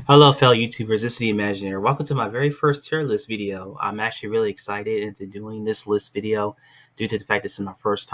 Hello, fellow YouTubers. This is the Imaginaire. Welcome to my very first tier list video. I'm actually really excited into doing this list video due to the fact this is my first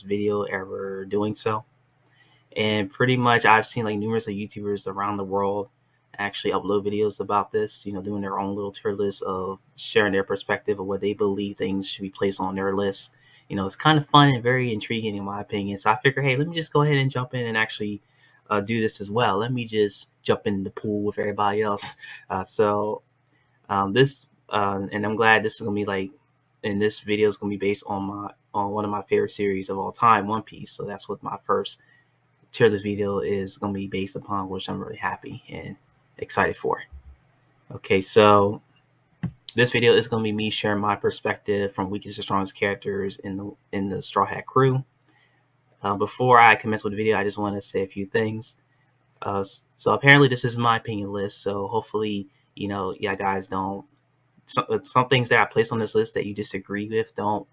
video ever doing so. And pretty much I've seen like numerous of YouTubers around the world actually upload videos about this, doing their own little tier list of sharing their perspective of what they believe things should be placed on their list. It's kind of fun and very intriguing in my opinion. So I figure, hey, let me just go ahead and jump in and actually do this as well. Let me just jump in the pool with everybody else. This and I'm glad this is gonna be like, and this video is gonna be based on one of my favorite series of all time, One Piece. So that's what my first tier list video is going to be based upon, which I'm really happy and excited for. Okay, so this video is going to be me sharing my perspective from weakest to strongest characters in the Straw Hat Crew. Before I commence with the video, I just want to say a few things. So apparently this is my opinion list. So hopefully, yeah, guys, don't some things that I place on this list that you disagree with, don't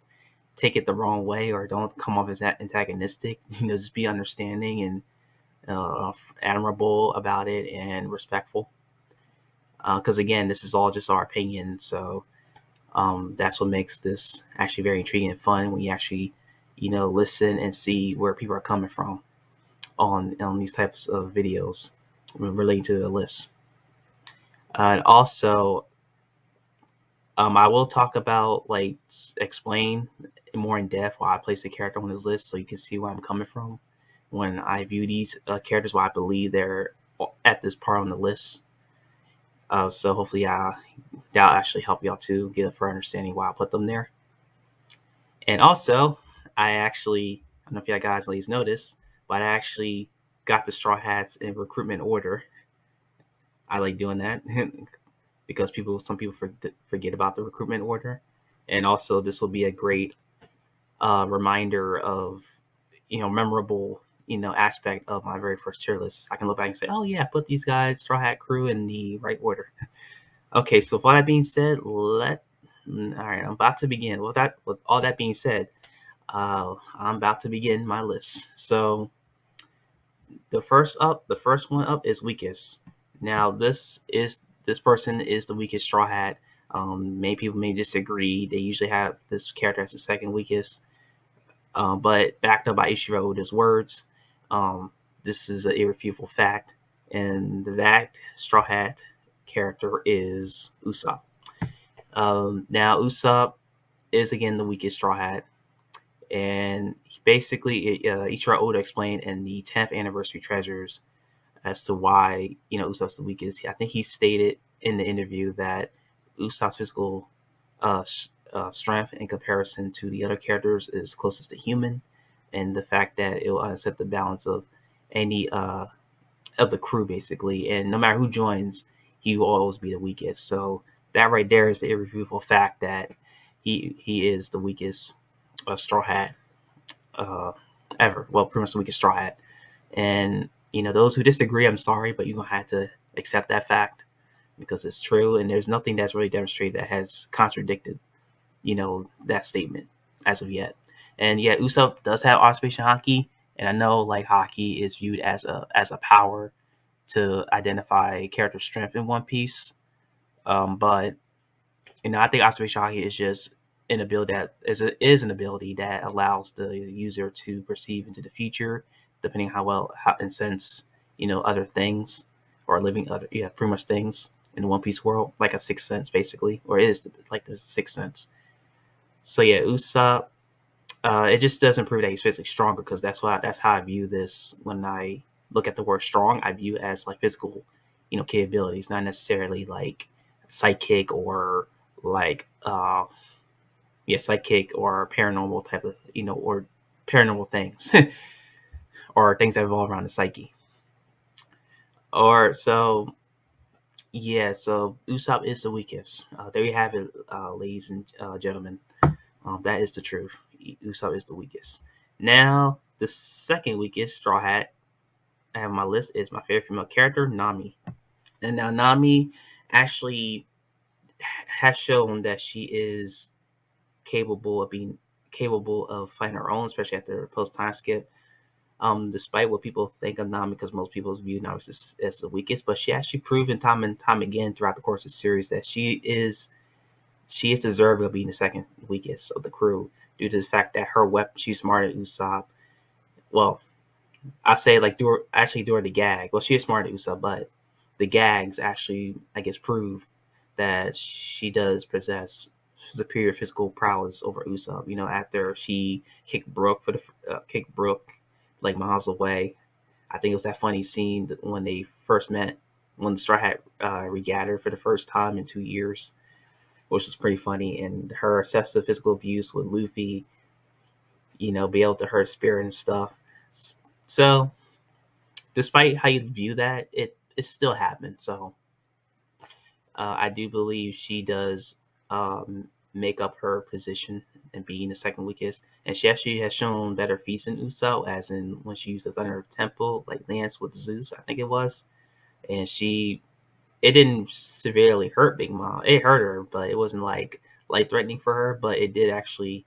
take it the wrong way or don't come off as that antagonistic. Just be understanding and admirable about it and respectful. Because again, this is all just our opinion. So that's what makes this actually very intriguing and fun when you actually, listen and see where people are coming from on these types of videos relating to the list. And also, I will talk about explain more in depth why I place the character on this list, so you can see where I'm coming from when I view these characters, why I believe they're at this part on the list. So hopefully, that'll actually help y'all to get a further understanding why I put them there. And also, I don't know if y'all guys ladies noticed, but I actually got the Straw Hats in recruitment order. I like doing that because some people forget about the recruitment order, and also this will be a great reminder of memorable aspect of my very first tier list. I can look back and say, oh yeah, put these guys Straw Hat Crew in the right order. Okay, so with all that being said, all right, I'm about to begin. With all that being said, I'm about to begin my list. So the first one up is weakest. Now this person is the weakest Straw Hat. Many people may disagree. They usually have this character as the second weakest, but backed up by Ishiro Oda's words. This is an irrefutable fact, and that Straw Hat character is Usopp. Now Usopp is again the weakest Straw Hat, and basically Ichiro Oda explained in the 10th anniversary treasures as to why Usopp's the weakest. I think he stated in the interview that Usopp's physical strength in comparison to the other characters is closest to human, and the fact that it will upset the balance of any of the crew basically, and no matter who joins, he will always be the weakest. So that right there is the irrefutable fact that he is the weakest Straw Hat uh, ever. Well, pretty much the weakest Straw Hat. And those who disagree, I'm sorry, but you're gonna have to accept that fact because it's true, and there's nothing that's really demonstrated that has contradicted that statement as of yet. And yet Usopp does have observation haki, and I know like haki is viewed as a power to identify character strength in One Piece. But I think observation haki is just an ability is an ability that allows the user to perceive into the future, depending how and sense other things or living other pretty much things in the One Piece world, like a sixth sense basically, or it is like the sixth sense. So yeah, Usopp, it just doesn't prove that he's physically stronger because that's how I view this when I look at the word strong. I view it as like physical, capabilities, not necessarily like psychic or like psychic or paranormal type of or paranormal things or things that revolve around the psyche. Or so yeah, so Usopp is the weakest. There you have it, ladies and gentlemen. That is the truth. Usopp is the weakest. Now, the second weakest Straw Hat I have on my list is my favorite female character, Nami. And now Nami actually has shown that she is capable of fighting her own, especially after post time skip. Despite what people think of Nami, because most people view Nami as the weakest, but she actually proven time and time again throughout the course of the series that she is deserving of being the second weakest of the crew due to the fact that her weapon, she's smarter than Usopp. Well, I say like during the gag. Well, she is smarter than Usopp, but the gags actually, I guess, prove that she does possess superior physical prowess over Usopp. After she kicked Brook like miles away. I think it was that funny scene when they first met, when the Straw Hat regathered for the first time in 2 years, which was pretty funny. And her excessive physical abuse with Luffy, be able to hurt Spirit and stuff. So, despite how you view that, it still happened. So, I do believe she does make up her position and being the second weakest. And she actually has shown better feats than Uso, as in when she used the Thunder Temple, like Lance with Zeus, I think it was. And it didn't severely hurt Big Mom. It hurt her, but it wasn't like life threatening for her. But it did actually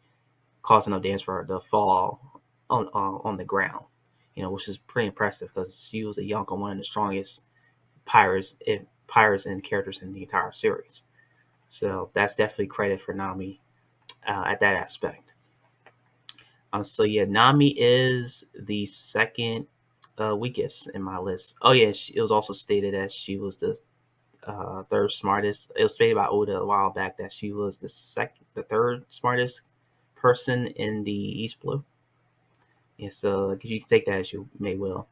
cause enough damage for her to fall on the ground, which is pretty impressive because she was a Yonko, one of the strongest pirates and characters in the entire series. So that's definitely credit for Nami at that aspect. So yeah, Nami is the second weakest in my list. Oh yeah, it was also stated that she was the third smartest. It was stated by Oda a while back that she was the third smartest person in the East Blue. Yeah, so you can take that as you may will.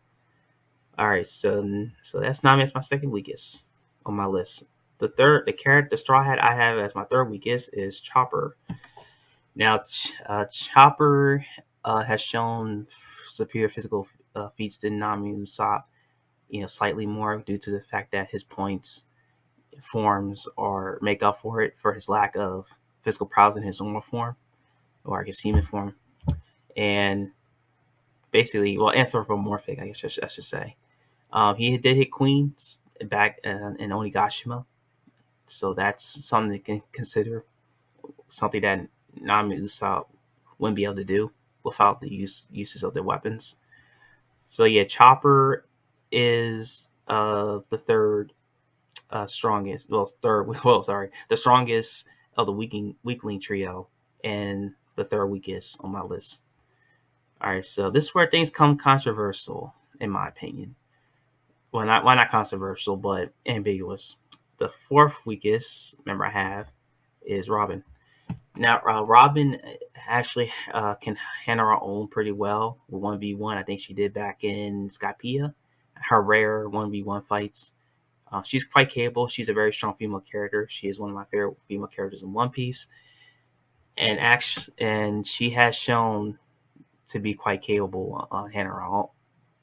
All right, so that's Nami as my second weakest on my list. The Straw Hat I have as my third weakest is Chopper. Now, Chopper has shown superior physical feats than Nami Usopp, slightly more due to the fact that his points forms or make up for it for his lack of physical prowess in his normal form, or I guess human form, and basically, well, anthropomorphic, I guess I should say. He did hit Queen back in Onigashima, so that's something to consider. Something that Nami Usopp wouldn't be able to do without the uses of their weapons. So yeah, Chopper is the third strongest. Well, third. Well, sorry, the strongest of the weakling trio, and the third weakest on my list. All right, so this is where things come controversial, in my opinion. Well, not controversial, but ambiguous. The fourth weakest member I have is Robin. Now, Robin actually can handle her own pretty well with 1v1. I think she did back in Skypiea, her rare 1v1 fights. She's quite capable. She's a very strong female character. She is one of my favorite female characters in One Piece, and she has shown to be quite capable on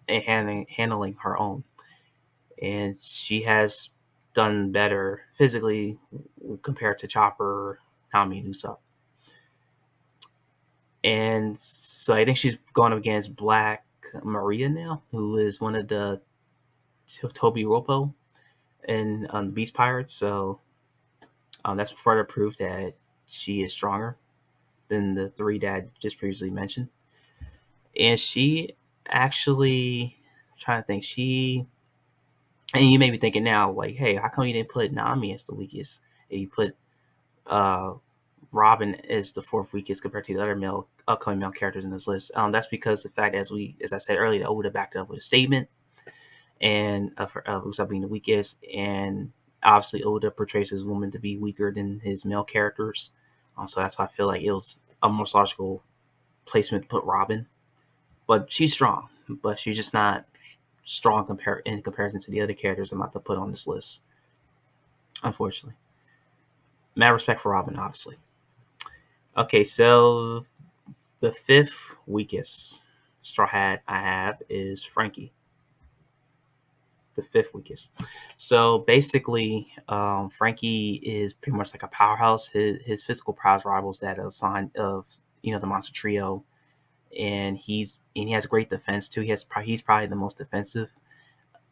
handling her own. And she has done better physically compared to Chopper, Tommy, and Usopp. And so I think she's going up against Black Maria now, who is one of the Toby Ropo in Beast Pirates. So that's further proof that she is stronger than the three that I just previously mentioned. And she actually, I'm trying to think, and you may be thinking now, like, hey, how come you didn't put Nami as the weakest? And you put uh, Robin is the fourth weakest compared to the other upcoming male characters in this list. That's because the fact, as I said earlier, Oda backed up with a statement and of Usopp being the weakest, and obviously Oda portrays his woman to be weaker than his male characters. So that's why I feel like it was a more logical placement to put Robin. But she's strong, but she's just not strong in comparison to the other characters I'm about to put on this list. Unfortunately, mad respect for Robin, obviously. Okay, so the fifth weakest Straw Hat I have is Franky. The fifth weakest. So basically, Franky is pretty much like a powerhouse. His physical prowess rivals that of the Monster Trio, and he has great defense too. He's probably the most defensive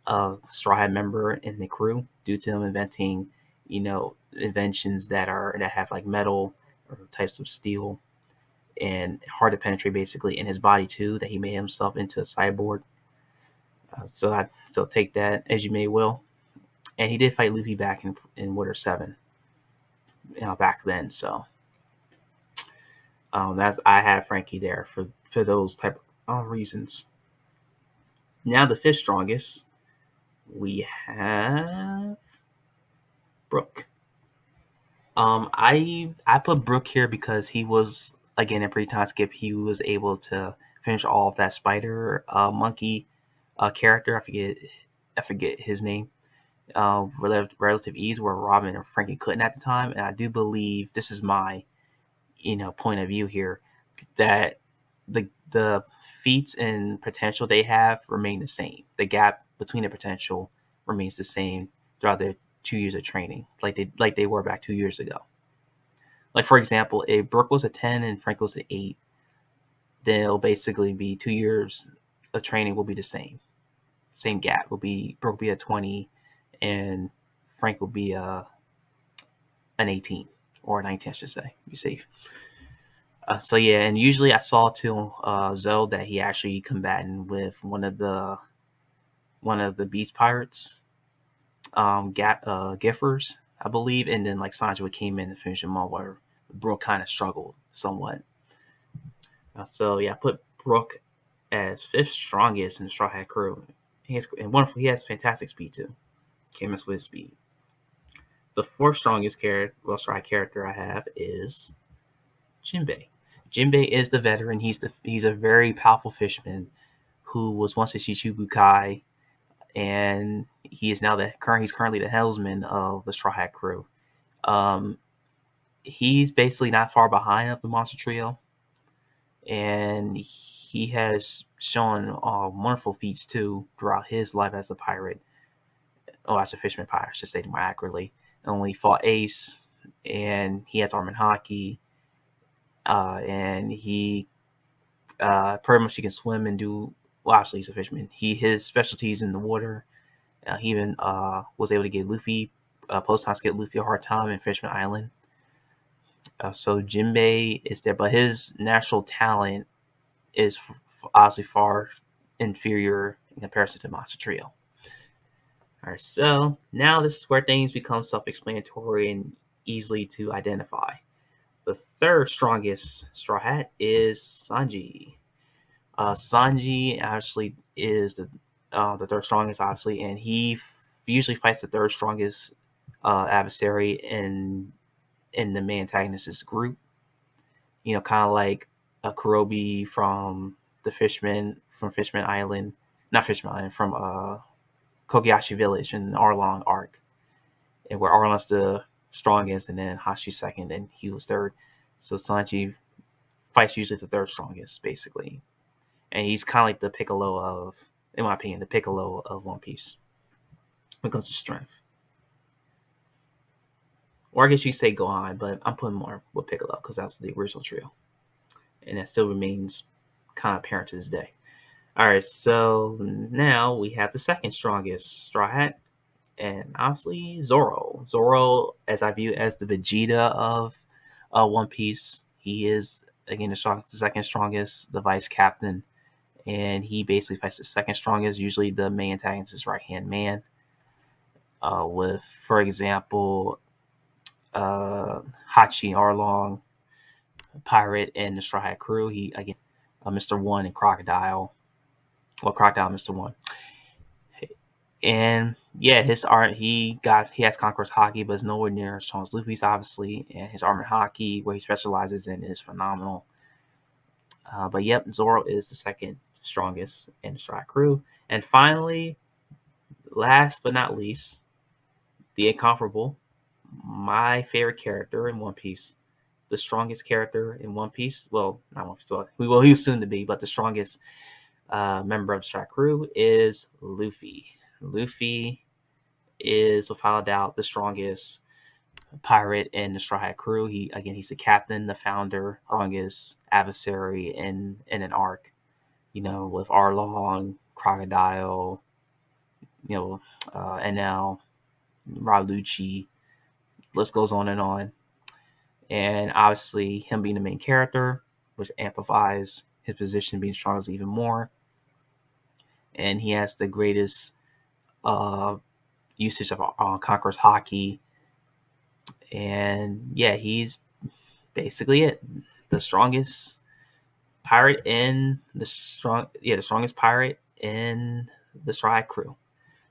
Straw Hat member in the crew due to him inventing, inventions that have like metal or types of steel. and hard to penetrate basically in his body too. That he made himself into a cyborg. So take that as you may will. And he did fight Luffy back in Water 7, back then. So that's I have Frankie there for those type of reasons. Now the fifth strongest, we have Brook. I put Brook here because he was again in pre-time skip. He was able to finish all of that spider monkey character. I forget his name. Relative ease where Robin and Frankie couldn't at the time, and I do believe this is my point of view here that the feats and potential they have remain the same. The gap between the potential remains the same throughout their 2 years of training, like they were back 2 years ago. Like for example, if Brook was a 10 and Frank was an 8, then it'll basically be 2 years of training will be the same. Same gap will be Brook will be a 20, and Frank will be an 18 or a 19, I should say. Be safe. So yeah, and usually I saw too Zoe that he actually combating with one of the Beast Pirates, Giffers, I believe, and then like Sanji came in and finished him off where Brook kind of struggled somewhat. So yeah, I put Brook as fifth strongest in the Straw Hat crew. He has fantastic speed too. Can't mess with his speed. The fourth strongest Straw Hat character I have is Jinbei. Jinbei is the veteran. He's a very powerful fisherman who was once a Shichibukai, and he's currently the helmsman of the Straw Hat crew. He's basically not far behind of the monster trio, and he has shown wonderful feats too throughout his life as a pirate. Oh, as a fisherman pirate, I should say more accurately. Only fought Ace, and he has Armin Haki, and he pretty much he can swim and do. Well, actually, he's a fisherman. His specialty is in the water. He even was able to get Luffy, post-time get Luffy a hard time in Fishman Island. So Jinbei is there, but his natural talent is obviously far inferior in comparison to Monster Trio. All right, so now this is where things become self-explanatory and easily to identify. The third strongest Straw Hat is Sanji. Sanji actually is the third strongest, obviously, and he usually fights the third strongest adversary in the main antagonist's group. Kind of like a Kurobi from Fishman Island, not Fishman Island, from Kobayashi Village in the Arlong arc, and where Arlong's the strongest, and then Hashi's second, and he was third. So Sanji fights usually the third strongest, basically. And he's kind of like the Piccolo of, in my opinion, the Piccolo of One Piece when it comes to strength. Or I guess you say Gohan, but I'm putting more with Piccolo because that's the original trio. And that still remains kind of apparent to this day. All right, so now we have the second strongest Straw Hat, and obviously Zoro. Zoro, as I view as the Vegeta of One Piece, he is again the second strongest, the vice captain, and he basically fights the second strongest. Usually, the main antagonist is right hand man. With, for example, Hachi, Arlong, Pirate, and the Straw Hat crew. He again, Mr. One and Crocodile. Well, Crocodile, Mr. One. And yeah, his art he has Conqueror's Haki, but it's nowhere near as strong as Luffy's, obviously. And his Armored Haki, where he specializes in, is phenomenal. But yep, Zoro is the second strongest in the Straw Hat crew. And finally, last but not least, the incomparable, my favorite character in One Piece, the strongest character in One Piece. Well, not One Piece. Well, he was soon to be, but the strongest member of the Straw Hat crew is Luffy. Luffy is without a doubt the strongest pirate in the Straw Hat crew. He's the captain, the founder, strongest adversary in an arc. With Arlong, Crocodile, NL, Rob Lucci, list goes on. And obviously, him being the main character, which amplifies his position being strongest even more. And he has the greatest usage of Conqueror's Haki. And yeah, he's basically it. The strongest pirate in the strongest pirate in the Stride crew.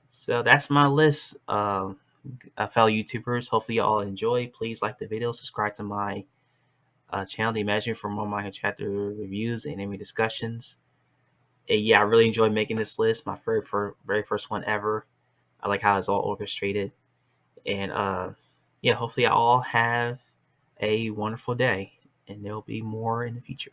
So that's my list of fellow YouTubers. Hopefully y'all enjoy. Please like the video, subscribe to my channel, The Imagine, for more manga chapter reviews and anime discussions. And yeah, I really enjoyed making this list. My very first one ever. I like how it's all orchestrated. And yeah, hopefully y'all have a wonderful day. And there'll be more in the future.